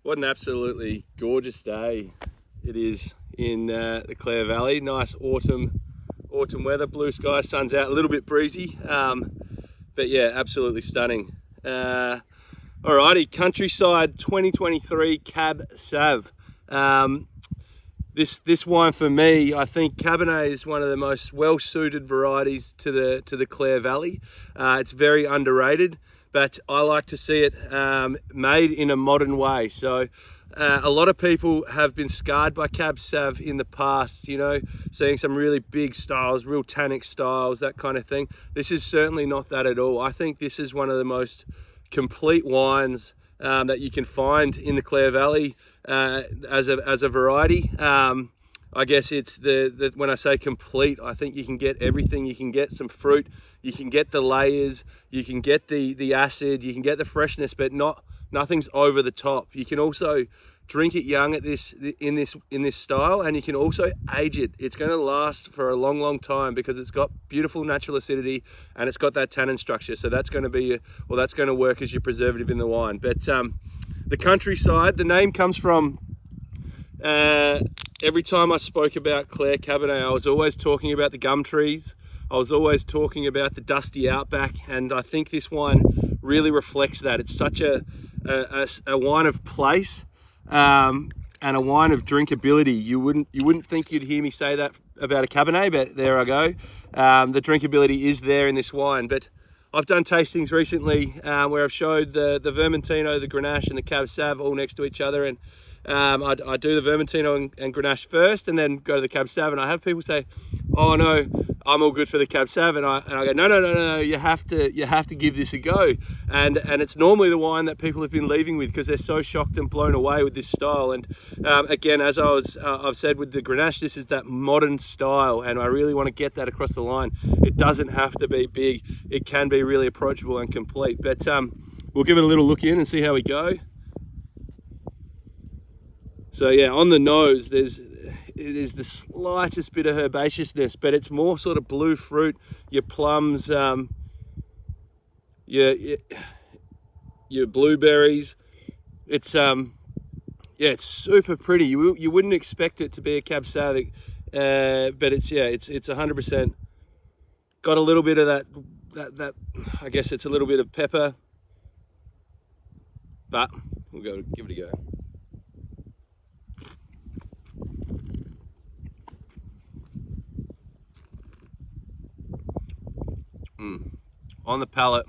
What an absolutely gorgeous day it is in the Clare Valley. Nice autumn weather, blue sky, sun's out, a little bit breezy, but yeah, absolutely stunning. Alrighty, Countryside 2023 Cab Sav. This wine for me, I think Cabernet is one of the most well-suited varieties to the Clare Valley. It's very underrated, but I like to see it made in a modern way. So a lot of people have been scarred by Cab Sav in the past, you know, seeing some really big styles, real tannic styles, that kind of thing. This is certainly not that at all. I think this is one of the most complete wines that you can find in the Clare Valley as a variety. I guess it's when I say complete, I think you can get everything. You can get some fruit, you can get the layers, you can get the acid, you can get the freshness, but nothing's over the top. You can also drink it young in this style, and you can also age it. It's going to last for a long time because it's got beautiful natural acidity and it's got that tannin structure. So that's going to work as your preservative in the wine. But the Countryside, the name comes from every time I spoke about Clare Cabernet, I was always talking about the gum trees. I was always talking about the dusty outback, and I think this wine really reflects that. It's such a wine of place. And a wine of drinkability. You wouldn't think you'd hear me say that about a Cabernet, but there I go. The drinkability is there in this wine. But I've done tastings recently where I've showed the Vermentino, the Grenache, and the Cab Sav all next to each other, and I do the Vermentino and Grenache first, and then go to the Cab Sav, and I have people say, "Oh no, I'm all good for the Cab Sav," and I go, no, you have to give this a go, and it's normally the wine that people have been leaving with because they're so shocked and blown away with this style. And again, as I've said with the Grenache, this is that modern style, and I really want to get that across the line. It doesn't have to be big; it can be really approachable and complete. But we'll give it a little look in and see how we go. So yeah, on the nose, there's the slightest bit of herbaceousness, but it's more sort of blue fruit, your plums, your blueberries. It's it's super pretty. You wouldn't expect it to be a Cab Sav, but it's 100% got a little bit of that. I guess it's a little bit of pepper, but we'll give it a go. On the palate,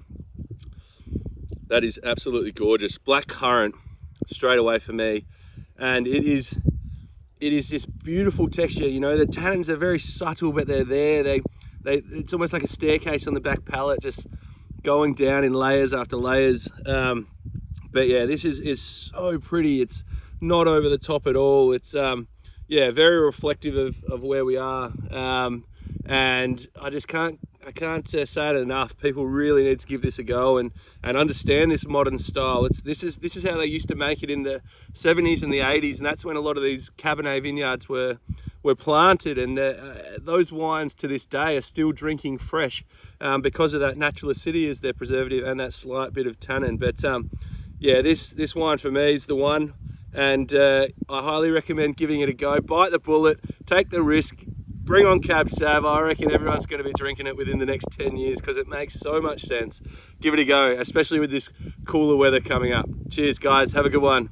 that is absolutely gorgeous. Black currant straight away for me, and it is this beautiful texture. You know, the tannins are very subtle, but they're there. It's almost like a staircase on the back palate, just going down in layers after layers. But yeah, this is so pretty. It's not over the top at all. It's very reflective of where we are, and I can't say it enough. People really need to give this a go and understand this modern style. This is how they used to make it in the 70s and the 80s, and that's when a lot of these Cabernet vineyards were planted, and those wines to this day are still drinking fresh because of that natural acidity as their preservative and that slight bit of tannin. But yeah, this wine for me is the one, and I highly recommend giving it a go. Bite the bullet, take the risk. Bring on Cab Sav. I reckon everyone's going to be drinking it within the next 10 years because it makes so much sense. Give it a go, especially with this cooler weather coming up. Cheers, guys. Have a good one.